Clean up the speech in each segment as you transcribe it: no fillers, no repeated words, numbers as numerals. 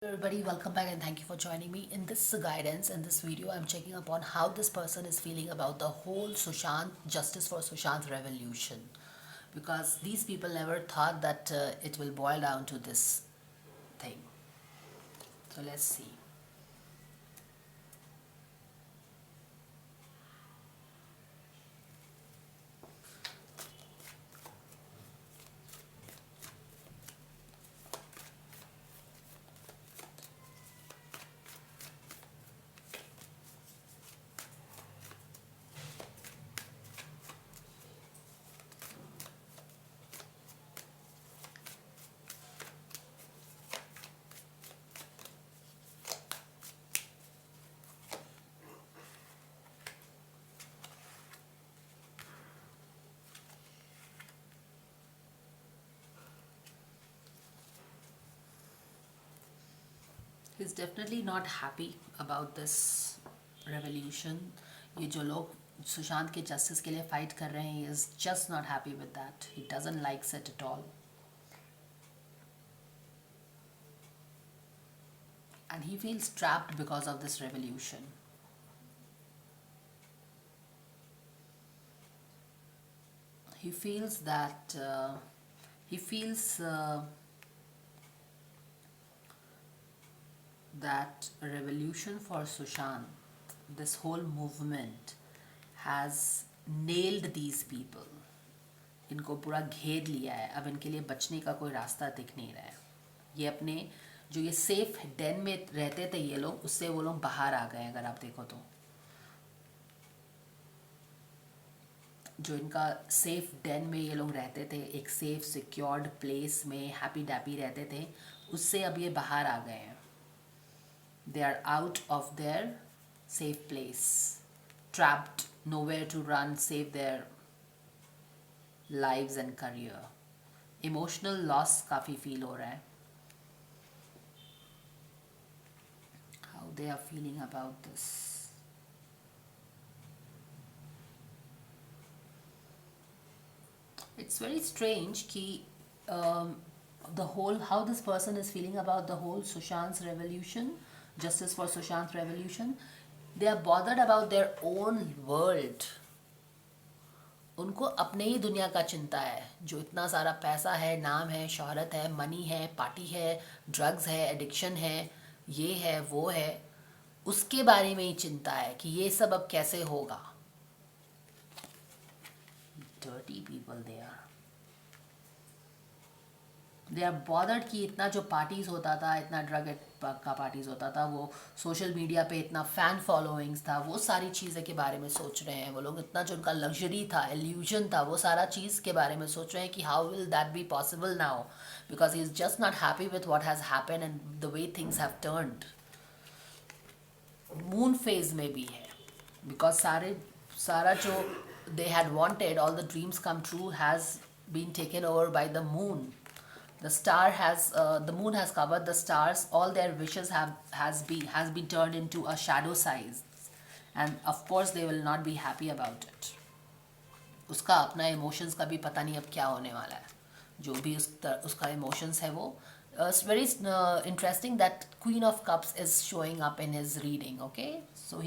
Everybody, welcome back and thank you for joining me. In this guidance, in this video, I'm checking upon how this person is feeling about the whole Sushant, Justice for Sushant revolution. Because these people never thought that it will boil down to this thing. So let's see. He's definitely not happy about this revolution. ये जो लोग सुशांत के justice के लिए fight कर रहे हैं, is just not happy with that. He doesn't likes it at all. And he feels trapped because of this revolution. He feels that he feels that revolution for Sushant, this whole movement has nailed these people. इनको पूरा घेर लिया है. अब इनके लिए बचने का कोई रास्ता दिख नहीं रहा है. ये अपने जो ये सेफ डेन में रहते थे ये लोग, उससे वो लोग बाहर आ गए. अगर आप देखो तो जो इनका सेफ डेन में ये लोग रहते थे, एक सेफ सिक्योर्ड प्लेस में हैप्पी डैपी रहते थे, उससे अब ये बाहर आ गए हैं. They are out of their safe place, trapped, nowhere to run, save their lives and career. Emotional loss काफ़ी feel हो रहा है. How they are feeling about this. It's very strange कि the whole how this person is feeling about the whole Sushant's revolution, Justice for Sushant revolution. They are bothered about their own world. उनको अपने ही दुनिया का चिंता है. जो इतना सारा पैसा है, नाम है, शोहरत है, मनी है, पार्टी है, ड्रग्स है, एडिक्शन है, ये है, वो है, उसके बारे में ही चिंता है कि ये सब अब कैसे होगा. Dirty people they are. They are bothered कि इतना जो पार्टीज़ होता था, इतना ड्रग का पार्टीज़ होता था, वो सोशल मीडिया पे इतना फ़ैन फॉलोइंग्स था, वो सारी चीज़ें के बारे में सोच रहे हैं. वो लोग इतना जो उनका लग्जरी था, एल्यूजन था, वो सारा चीज़ के बारे में सोच रहे हैं कि how will that be possible now, because he is just not happy with what has happen and the way things have turned. Moon phase में भी है, बिकॉज सारा जो they had wanted, all the dreams come true has been taken over by the moon. The moon has covered the stars. All their wishes has been turned into a shadow size, and of course they will not be happy about it. उसका अपना emotions का भी पता नहीं अब क्या होने वाला है. जो भी उसका emotions है वो. It's very interesting that Queen of Cups is showing up in his reading. Okay, so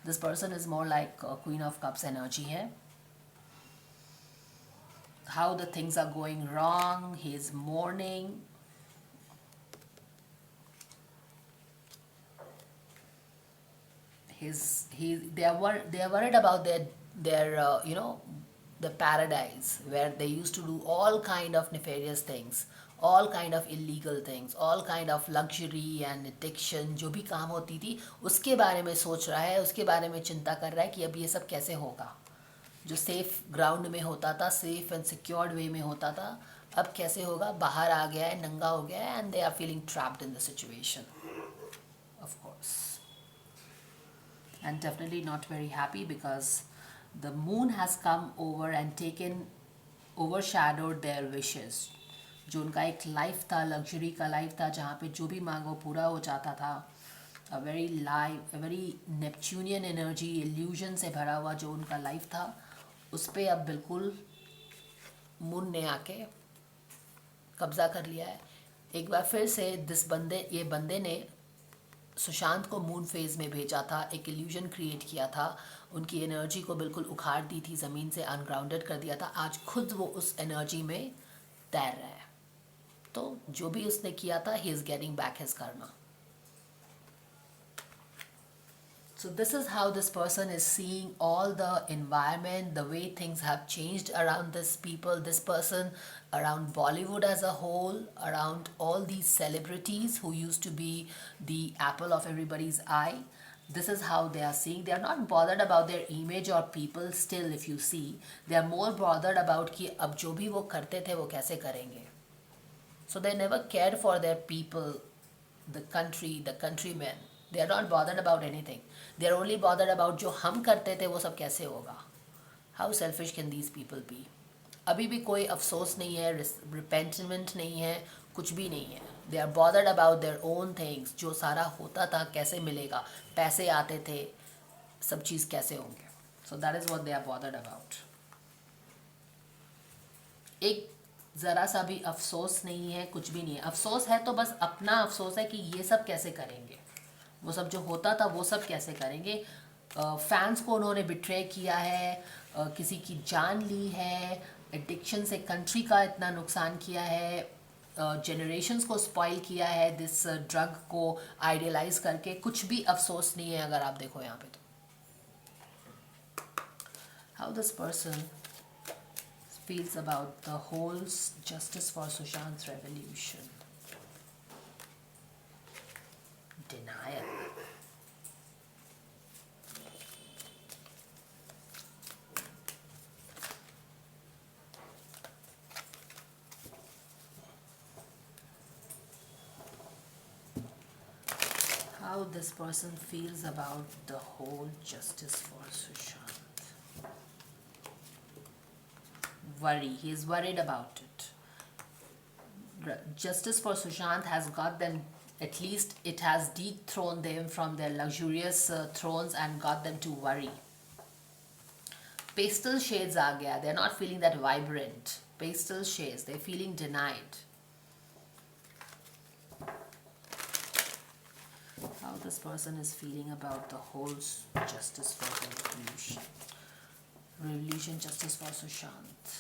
this person is more like Queen of Cups energy है. How the things are going wrong, he is mourning. They are worried about their the paradise where they used to do all kind of nefarious things, all kind of illegal things, all kind of luxury and addiction. जो भी काम होती थी उसके बारे में सोच रहा है, उसके बारे में चिंता कर रहा है कि अब ये सब कैसे होगा. जो सेफ ग्राउंड में होता था, सेफ एंड सिक्योर्ड वे में होता था, अब कैसे होगा. बाहर आ गया है, नंगा हो गया है, and they are feeling trapped in the situation, of course, and definitely not very happy because the moon has come over and taken overshadowed their wishes. जो उनका एक लाइफ था, लग्जरी का लाइफ था, जहाँ पे जो भी मांगो पूरा हो जाता था. a very Neptunian energy, illusion से भरा हुआ जो उनका लाइफ था, उस पर अब बिल्कुल मून ने आके कब्जा कर लिया है. एक बार फिर से ये बंदे ने सुशांत को मून फेज में भेजा था, एक इल्यूजन क्रिएट किया था, उनकी एनर्जी को बिल्कुल उखाड़ दी थी, ज़मीन से अनग्राउंडेड कर दिया था। आज खुद वो उस एनर्जी में तैर रहा है। तो जो भी उसने किया था, he is getting back his Karma. So this is how this person is seeing all the environment, the way things have changed around this people, this person, around Bollywood as a whole, around all these celebrities who used to be the apple of everybody's eye. This is how they are seeing. They are not bothered about their image or people still, if you see. They are more bothered about कि अब जो भी वो करते थे वो कैसे करेंगे. So they never cared for their people, the country, the countrymen. They are not bothered about anything. They are only bothered about जो हम करते थे वो सब कैसे होगा. How selfish can these people be? अभी भी कोई अफसोस नहीं है, रिपेंटमेंट नहीं है, कुछ भी नहीं है. They are bothered about their own things. जो सारा होता था कैसे मिलेगा, पैसे आते थे, सब चीज़ कैसे होंगे. So that is what they are bothered about. एक ज़रा सा भी अफसोस नहीं है, कुछ भी नहीं है. अफसोस है तो बस अपना अफसोस है कि ये सब कैसे करेंगे, वो सब जो होता था वो सब कैसे करेंगे. फैंस को उन्होंने बिट्रे किया है, किसी की जान ली है, एडिक्शन से कंट्री का इतना नुकसान किया है, जनरेशन्स को स्पॉइल किया है दिस ड्रग को आइडियलाइज करके. कुछ भी अफसोस नहीं है अगर आप देखो यहाँ पे. तो how this person feels about the whole justice for Sushant's revolution. Denial. How this person feels about the whole justice for Sushant. Worry. He is worried about it. Justice for Sushant has got them, at least it has dethroned them from their luxurious thrones and got them to worry. Pastel shades aa gaya. They're not feeling that vibrant. Pastel shades. They're feeling denied. How this person is feeling about the whole justice for the revolution. Revolution, justice for Sushant.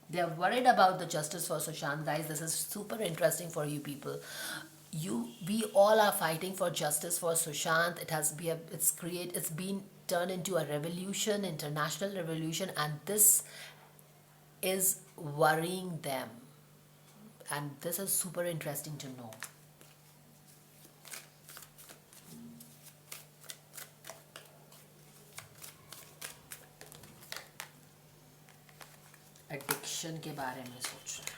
They are worried about the justice for Sushant. Guys, this is super interesting for you people. We all are fighting for justice for Sushant. It's been turned into a revolution, international revolution, and this is worrying them. And this is super interesting to know. Addiction के बारे में सोच रहे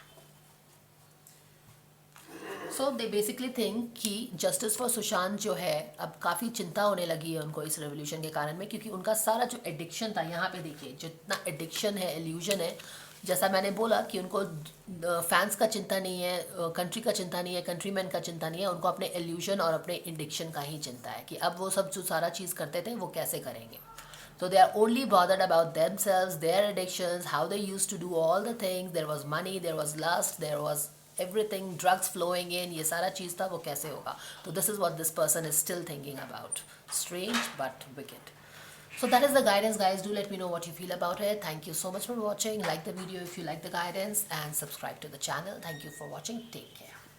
हैं. सो they basically think कि justice for Sushant जो है, अब काफ़ी चिंता होने लगी है उनको इस रेवोल्यूशन के कारण में, क्योंकि उनका सारा जो एडिक्शन था, यहाँ पे देखिए जितना एडिक्शन है, इल्यूजन है, जैसा मैंने बोला कि उनको फैंस का चिंता नहीं है, कंट्री का चिंता नहीं है, कंट्रीमैन का चिंता नहीं है, उनको अपने इल्यूजन और अपने एडिक्शन का ही चिंता है कि अब वो सब जो सारा चीज़ करते थे वो कैसे करेंगे. So they are only bothered about themselves, their addictions, how they used to do all the things. There was money, there was lust, there was everything, drugs flowing in. ये सारा चीज़ था, वो कैसे होगा. So this is what this person is still thinking about. Strange but wicked. So that is the guidance, guys. Do let me know what you feel about it. Thank you so much for watching. Like the video if you like the guidance and subscribe to the channel. Thank you for watching. Take care.